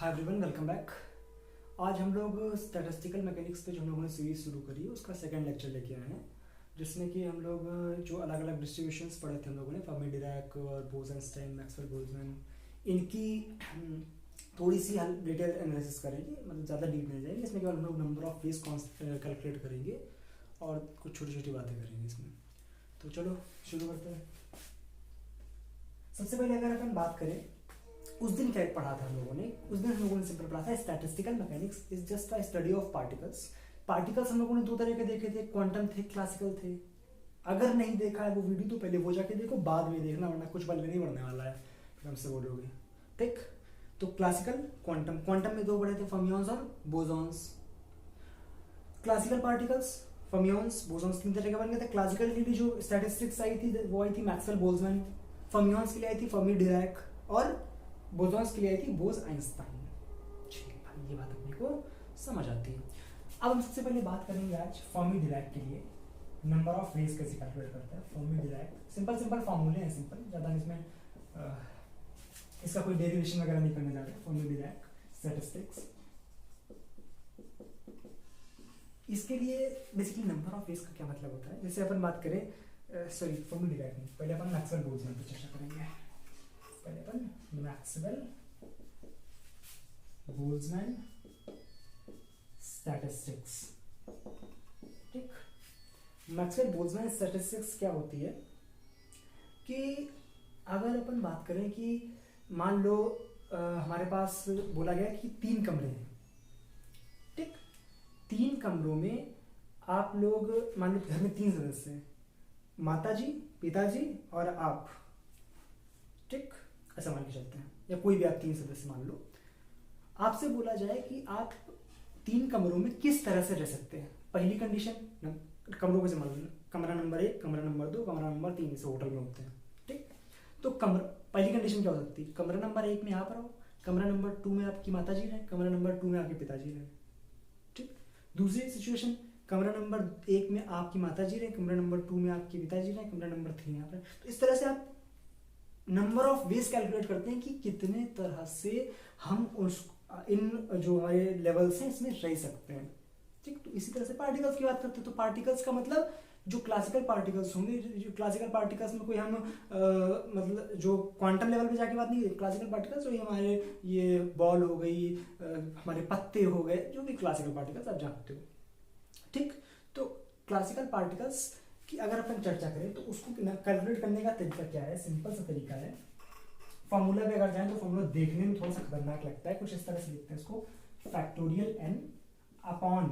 Hi everyone, welcome back. आज हम लोग स्टैटिस्टिकल मैकेनिक्स पे जो हम लोगों ने सीरीज शुरू करी है उसका सेकंड लेक्चर लेके आए हैं, जिसमें कि हम लोग जो अलग अलग डिस्ट्रीब्यूशंस पढ़े थे हम लोगों ने फर्मी डिराक और बोज़-आइंस्टाइन, मैक्सवेल बोल्ट्जमैन, इनकी थोड़ी सी हम डिटेल एनालिसिस करेंगे। मतलब ज़्यादा डीप नहीं जाएंगे इसमें, केवल हम लोग नंबर ऑफ वेज कैलकुलेट करेंगे और कुछ छोटी छोटी बातें करेंगे इसमें। तो चलो शुरू करते हैं। सबसे पहले अगर अपन बात करें, उस दिन क्या पढ़ा था हम लोगों ने, उस दिन हम लोगों ने सिंपल पढ़ा था statistical mechanics is just a study of particles. Particles हम लोगों ने दो तरह के देखे थे, क्वांटम थे, क्लासिकल थे। अगर नहीं देखा है वो वीडियो तो पहले वो जाके देखो, बाद में देखना, वरना कुछ पहले नहीं बढ़ने वाला है, फिर हमसे बोलोगे। ठीक, तो क्लासिकल, क्वांटम। क्वांटम में दो बड़े थे, फर्मियंस और bosons. Classical particles, fermions, bosons, तीन तरह के बन गए थे। क्लासिकल के लिए जो स्टैटिस्टिक्स आई थी वो आई थी मैक्सवेल बोल्ट्जमैन, फर्मियंस के लिए आई थी फर्मी डिराक और बोसॉन्स के लिए आई थी बोज़-आइंस्टाइन। ठीक भाई, ये बात अपने को समझ आती है। अब हम सबसे पहले बात करेंगे आज फर्मी डिराक के लिए नंबर ऑफ वेज कैसे कैलकुलेट करता है फर्मी डिराक। सिंपल सिंपल फॉर्मूले हैं, सिंपल, ज़्यादा इसमें इसका कोई डेरिवेशन वगैरह नहीं करने जा रहे। फर्मी डिराक स्टैटिस्टिक्स, इसके लिए बेसिकली नंबर ऑफ वेज का क्या मतलब होता है। जैसे अपन बात करें, सॉरी फर्मी डिराक नहीं, पहले अपन मैक्सवेल बोल्ट्जमैन पर चर्चा करेंगे। पहले अपन मैक्सवेल बोल्ट्जमैन स्टैटिस्टिक्स। ठीक, मैक्सवेल बोल्ट्जमैन स्टैटिस्टिक्स क्या होती है कि अगर अपन बात करें कि मान लो हमारे पास बोला गया कि 3 कमरे हैं। ठीक, 3 कमरों में आप लोग, मान लो घर में 3 सदस्य हैं, माताजी, पिताजी और आप। ठीक, ऐसा मान के चलते हैं, या कोई भी आप 3 सदस्य मान लो। आपसे बोला जाए कि आप 3 कमरों में किस तरह से रह सकते हैं। पहली कंडीशन, कमरों को मान लो, कमरा नंबर 1, कमरा नंबर 2, कमरा नंबर 3, इसे होटल में होते हैं। ठीक, तो पहली कंडीशन क्या हो सकती है, कमरा नंबर 1 में आप रहो, कमरा नंबर 2 में आपकी माता जी रहे, कमरा नंबर 2 में आपके पिताजी रहे। ठीक, दूसरी सिचुएशन, कमरा नंबर 1 में आपकी माता जी रहे, कमरा नंबर 2 में आपके पिताजी रहे, कमरा नंबर 3 में आप रहे। तो इस तरह से आप नंबर ऑफ वेज कैलकुलेट करते हैं कि कितने तरह से हम उस इन जो हमारे लेवल्स हैं इसमें रह सकते हैं। ठीक, तो इसी तरह से पार्टिकल्स की बात करते हैं, तो पार्टिकल्स का मतलब जो क्लासिकल पार्टिकल्स होंगे, जो क्लासिकल पार्टिकल्स में कोई हम मतलब जो क्वांटम लेवल पे जाके बात नहीं, क्लासिकल पार्टिकल्स जो हमारे ये बॉल हो गई, हमारे पत्ते हो गए, जो भी क्लासिकल पार्टिकल्स आप जानते हो। ठीक, तो क्लासिकल पार्टिकल्स की अगर अपन चर्चा करें तो उसको कैलकुलेट करने का तरीका क्या है, सिंपल सा तरीका है। फॉर्मूला पे अगर जाए तो फॉर्मूला देखने में थोड़ा सा खतरनाक लगता है, कुछ इस तरह से लिखते हैं इसको, factorial n upon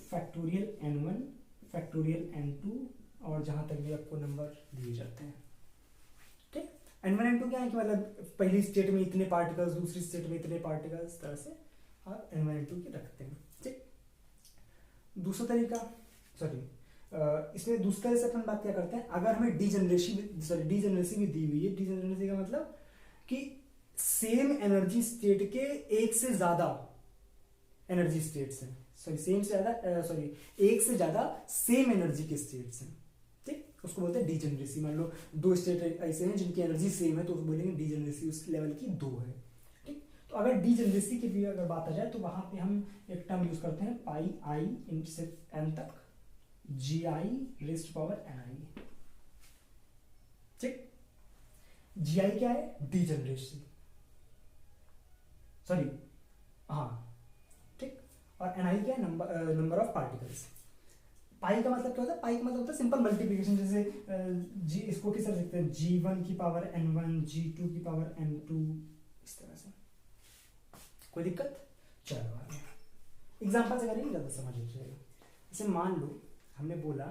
factorial n1 factorial n2, और जहां तक भी आपको नंबर दिए जाते हैं। ठीक, n1 n2 क्या है कि मतलब पहली स्टेट में इतने पार्टिकल्स, दूसरी स्टेट में इतने पार्टिकल्स, तरह से आप n1 n2 की रखते हैं। ठीक, दूसरा तरीका, सॉरी इसमें दूसरे तरह से अपन बात क्या करते हैं, अगर हमें डीजेनरेसी भी दी हुई है। डीजेनरेसी का मतलब कि सेम एनर्जी स्टेट के एक से ज्यादा एनर्जी स्टेट्स हैं, एक से ज्यादा सेम एनर्जी के स्टेट्स हैं। ठीक, उसको बोलते हैं डीजेनरेसी। मान लो 2 स्टेट ऐसे हैं जिनकी एनर्जी सेम है, तो उसको बोलेंगे डीजेनरेसी उस लेवल की 2 है। ठीक, तो अगर डीजेनरेसी की भी अगर बात आ जाए तो वहां पे हम एक टर्म यूज करते हैं, पाई आई इन से n तक जी आई रेस्ट पावर एन आई। ठीक, जी आई क्या है, डीजेनरेसी, सॉरी, हाँ। ठीक, और एन आई क्या है, नंबर ऑफ पार्टिकल्स। पाई का मतलब क्या होता है, पाई का मतलब होता है सिंपल मल्टीप्लिकेशन। जैसे जी, इसको किस तरह लिखते हैं, G1 की पावर N1, G2 की पावर N2, इस तरह से। कोई दिक्कत? चलो आगे एग्जांपल से करेंगे, ज्यादा समझ आ जाएगा। जैसे मान लो हमने बोला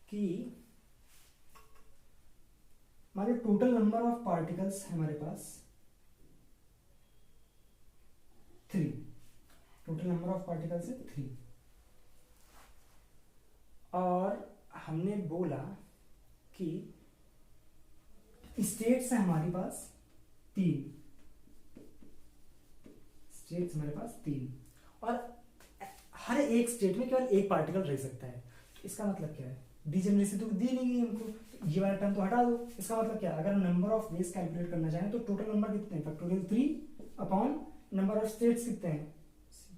कि मान लो टोटल नंबर ऑफ पार्टिकल्स हमारे पास 3, टोटल नंबर ऑफ पार्टिकल्स है 3, और हमने बोला कि स्टेट्स है हमारे पास 3, स्टेट्स हमारे पास 3, और हर एक स्टेट में केवल एक पार्टिकल रह सकता है। तो इसका मतलब क्या है, डिजेनरेसी तो दी नहीं गई हमको, तो ये वाला टर्म तो हटा दो। इसका मतलब क्या, अगर नंबर ऑफ वेज कैलकुलेट करना चाहें तो टोटल नंबर कितने हैं, factorial 3 upon number of states कितने हैं,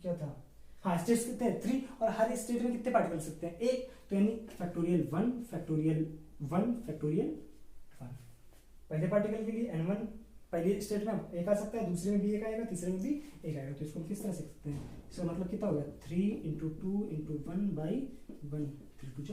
क्या था, हाँ स्टेट्स कितने हैं 3, और हर स्टेट में कितने पार्टिकल्स सकते हैं एक, तो यानी फैक्टोरियल 1 फैक्टोरियल 1 फैक्टोरियल 1। पहले पार्टिकल के लिए n1 पहले स्टेट में एक आ सकता है, दूसरे में भी एक आएगा, तीसरे में भी एक आएगा, तो इसको हम किस तरह से सकते हैं, इसका मतलब कितना होगा 3 इंटू 2 इंटू 1/1, 3 टू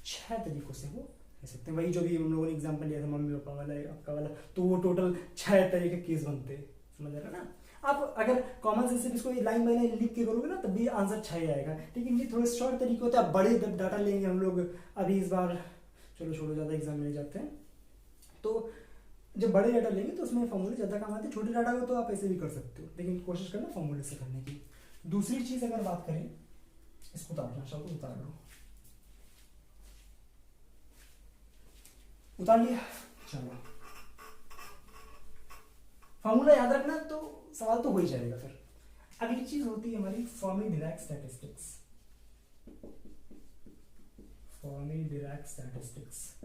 6 तरीकों से वो कह सकते हैं। वही जो भी हम लोगों ने एग्जांपल लिया था मम्मी पापा वाला आपका वाला, तो वो टोटल 6 तरह के केस बनते हैं, समझ रहे ना। आप अगर कॉमन सेंस से इसको लाइन बाय लाइन लिख के करोगे ना तब भी आंसर 6 आएगा, लेकिन ये थोड़े शॉर्ट तरीके होते हैं। बड़े डाटा लेंगे हम लोग अभी इस बार, चलो छोड़ो ज़्यादा एग्जाम में जाते हैं, तो जब बड़े डाटा लेंगे तो उसमें फॉर्मूले ज़्यादा काम आते हैं, छोटे डाटा को तो आप ऐसे भी कर सकते हो, लेकिन कोशिश करना फॉर्मूले से करने की। दूसरी चीज़ अगर बात करें, इसको उतारना चाहो तो उतार लो, उतार लिया, चलो फॉर्मूला याद रखना तो सवाल तो हो ही जाएगा। फिर अगली चीज होती है हमारी Fermi-Dirac statistics. Fermi-Dirac statistics,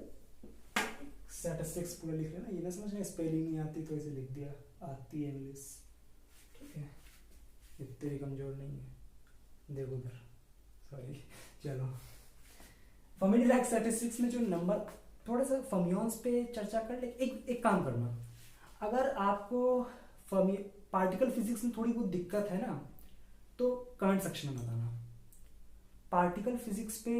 statistics पूरा लिख लेना, ये ना समझना स्पेलिंग नहीं आती तो ऐसे लिख दिया, आती है इंग्लिश, ठीक है, इतनी कमजोर नहीं है, देखो उधर, सॉरी। चलो फर्मी-डिराक स्टैटिस्टिक्स में जो नंबर, थोड़ा सा फर्मियंस पे चर्चा कर ले। एक काम करना, अगर आपको फर्मी पार्टिकल फिजिक्स में थोड़ी बहुत दिक्कत है ना तो कमेंट सेक्शन में बताना। पार्टिकल फिजिक्स पे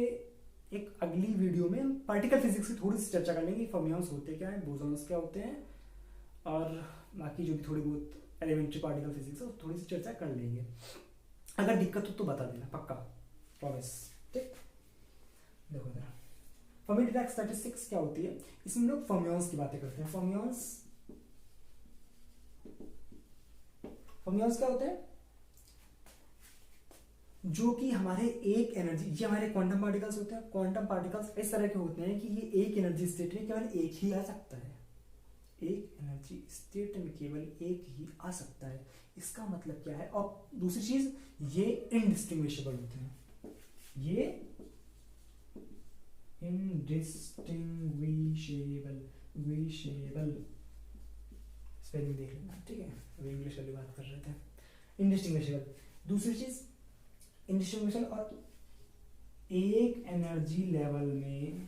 एक अगली वीडियो में पार्टिकल फिजिक्स की थोड़ी सी चर्चा कर लेंगे, फर्मियंस होते क्या है, बोसॉन्स क्या होते हैं, और बाकी जो भी थोड़ी बहुत एलिमेंट्री पार्टिकल फिजिक्स है थोड़ी सी चर्चा कर लेंगे। अगर दिक्कत हो तो बता देना, पक्का, प्रॉमिस, ठीक। देखो जरा फर्मी-डिराक स्टैटिस्टिक्स क्या होती है, इसमें लोग फर्मियंस की बातें करते हैं। फर्मियंस क्या होते हैं, जो कि हमारे एक एनर्जी, ये हमारे क्वांटम पार्टिकल्स होते हैं। क्वांटम पार्टिकल्स इस तरह के होते हैं कि ये एक एनर्जी स्टेट में केवल एक ही आ सकता है, एक एनर्जी स्टेट में केवल एक ही आ सकता है। इसका मतलब क्या है, और दूसरी चीज ये इनडिस्टिंग्विशेबल होते हैं, ये इनडिस्टिंग्विशेबल, स्पेलिंग देख लेना, ठीक है, अभी इंग्लिश वाली बात कर रहे थे, इनडिस्टिंग्विशेबल। दूसरी चीज इनडिस्टिंग्विशेबल, और एक एनर्जी लेवल में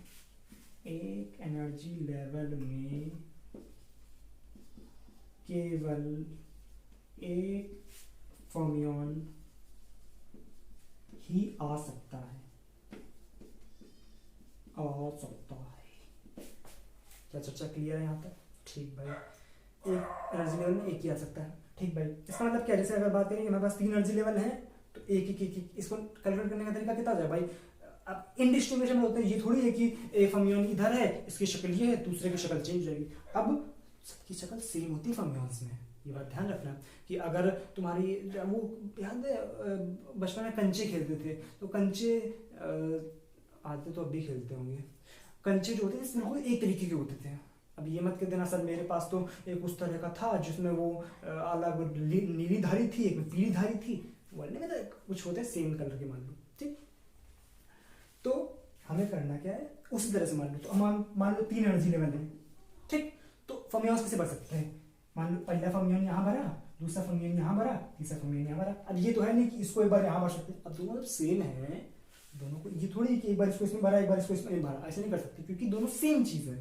केवल एक फर्मियन ही आ सकता है, क्या चर्चा क्लियर है यहाँ तक, ठीक भाई। एक एनर्जी लेवल में एक ही आ सकता है, ठीक भाई। इसका मतलब क्या, जैसे अगर बात करें कि हमारे पास 3 एनर्जी लेवल हैं तो एक इसको कैलकुलेट करने का तरीका कितना हो जाए भाई। अब इनडिस्टिंग्विशेबल होते हैं, ये थोड़ी है कि एक फर्मियन इधर है, इसकी शक्ल ये है, दूसरे की शक्ल चेंज हो जाएगी। अब सबकी शक्ल सेम होती है फर्मियंस में, ये बात ध्यान रखना कि अगर तुम्हारी वो याद है बचपन में कंचे खेलते थे, तो कंचे आते तो अब भी खेलते होंगे, कंचे जो होते थे बिल्कुल एक तरीके के होते थे। अब ये मत कह देना सर मेरे पास तो एक उस तरह का था जिसमें वो अलग नीली धारी थी, एक पीली धारी थी, बोलने में तो कुछ होते हैं सेम कलर के, मान लो, ठीक। तो हमें करना क्या है, उसी तरह से मान लो, तो मान लो 3 एनर्जी लेवल है, ठीक। तो फर्मियंस कैसे बढ़ सकते हैं, मान लो पहला फर्मियन यहाँ भरा, दूसरा फर्मियन यहाँ भरा, तीसरा फर्मियन यहाँ भरा। अब ये तो है नहीं कि इसको एक बार यहाँ भर सकते, अब दोनों जब सेम है, दोनों को ये थोड़ी कि एक बार इसको इसमें भरा, एक बार इसको इसमें भरा, ऐसे नहीं कर सकते क्योंकि दोनों सेम चीज है।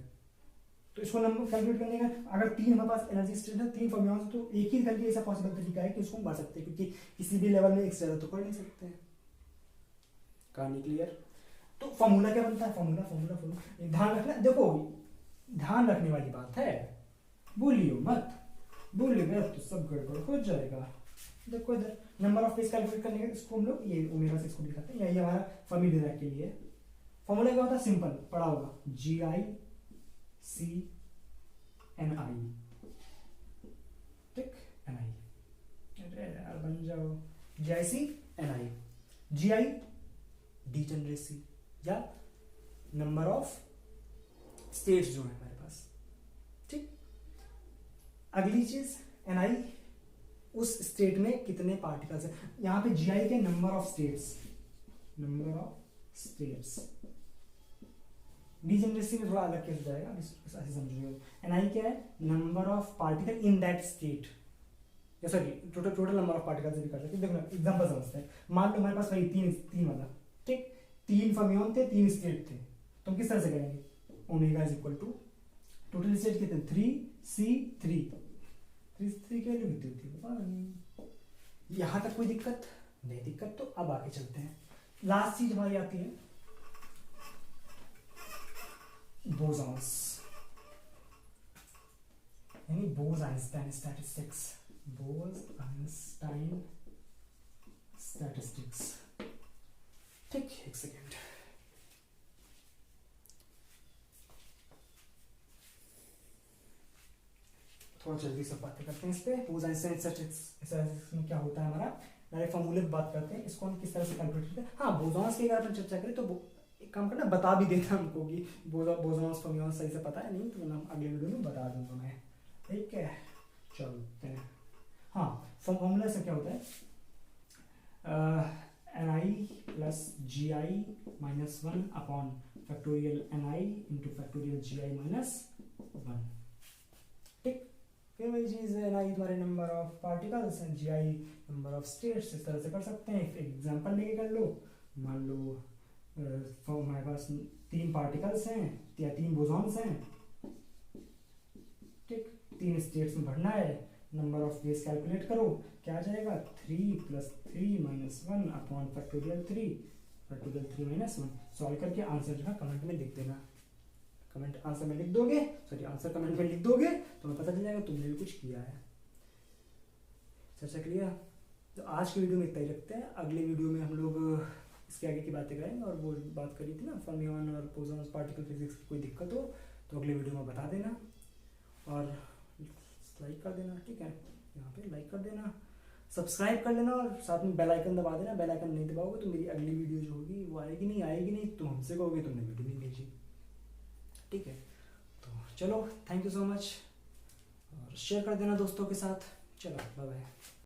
तो इसको नंबर कैलकुलेट करने का, अगर 3 हमारे पास एनर्जी स्टेट है, 3 फर्मियंस, तो एक ही करके ऐसा पॉसिबल तरीका है कि इसको हम बढ़ सकते हैं, क्योंकि किसी भी लेवल में एक से ज्यादा तो कर नहीं सकते हैं। कहानी क्लियर। तो फॉर्मूला क्या बनता है, फॉर्मूला ध्यान रखना, देखो ध्यान रखने वाली बात है, बोलियो मत, बोलिएगा तो सब गड़बड़ हो जाएगा। देखो इधर नंबर ऑफ फेज कैलकुलेट करने का, इसको हम लोग ये ओमेगा से इसको दिखाते हैं, ये हमारा फर्मी-डिराक के लिए फॉर्मूला क्या होता है, सिंपल पढ़ा होगा, GICNI, ठीक, NI, अरे यार बन जाओ, GICNI, GI डिजेनरेसी या नंबर ऑफ स्टेट्स जो है हमारे पास, ठीक। अगली चीज NI, उस स्टेट में कितने पार्टिकल्स है, यहाँ पे GI के नंबर ऑफ स्टेट्स, डीजेनरेसी में थोड़ा अलग केस जाएगा, ऐसे समझिए। एनआई क्या है, number of particle in that state, जैसा कि टोटल नंबर ऑफ पार्टिकल से भी कर सकते हैं। देखो एग्जांपल समझते हैं, मान लो हमारे पास वही तीन वाला, ठीक, 3 फर्मियन थे, 3 स्टेट थे, तो हम किस तरह से करेंगे, omega is equal to total state कितने 3C3 की वैल्यू कितनी होती है, पता नहीं। यहाँ तक कोई दिक्कत नहीं, दिक्कत तो अब आगे चलते हैं। लास्ट चीज हमारी आती है बोसॉन्स, यानी बोस-आइंस्टाइन स्टैटिस्टिक्स, बोस-आइंस्टाइन स्टैटिस्टिक्स। ठीक, एक सेकेंड, थोड़ा जल्दी से बातें करते हैं इस पे। बोस-आइंस्टाइन स्टैटिस्टिक्स में क्या होता है, हमारा डायरेक्ट फॉर्मूले पे बात करते हैं, इसको हम किस तरह से कैलकुलेट करते हैं। हाँ, बोसॉन्स की अगर अपन चर्चा करें तो एक काम करना, बता भी देता हमको कि बोसॉन्स फर्मियन सही से पता है, नहीं तो मैं अगले वीडियो में बता दूंगा मैं, ठीक है। चलते हैं, हाँ, फॉर्मूला से क्या होता है, ni plus G I minus 1 upon factorial ni into factorial G I minus 1, ठीक। फिर वही चीज़ है, ni तुम्हारे number of particles and G I number of states, इस तरह से कर सकते हैं। एक एग्जांपल लेके कर लो, मान लो हमारे पास 3 पार्टिकल्स हैं या 3 बोसॉन्स हैं, ठीक, 3 स्टेट्स में भरना है, नंबर ऑफ वेज कैलकुलेट करो, क्या आ जाएगा 3 plus 3 minus 1 upon factorial 3 minus 1। Solve करके आंसर जो है कमेंट में लिख देना, कमेंट आंसर में लिख दोगे, सॉरी आंसर कमेंट में लिख दोगे तो हमें पता चल जाएगा तुमने भी कुछ किया है। चर्चा क्लियर? तो आज की वीडियो में इतना ही रखते हैं, अगले वीडियो में हम लोग इसके आगे की बातें करेंगे। और वो बात करी थी ना फर्मियन और बोसॉन्स पार्टिकल फिजिक्स की, कोई दिक्कत हो तो अगले वीडियो में बता देना और लाइक कर देना, ठीक है, यहाँ पे लाइक कर देना, सब्सक्राइब कर लेना और साथ में बेल आइकन दबा देना। बेल आइकन नहीं दबाओगे तो मेरी अगली वीडियो जो होगी वो आएगी नहीं, तुम हमसे कहोगे तुमने वीडियो नहीं भेजी, ठीक है। तो चलो, थैंक यू सो मच, और शेयर कर देना दोस्तों के साथ। चलो, बाय बाय।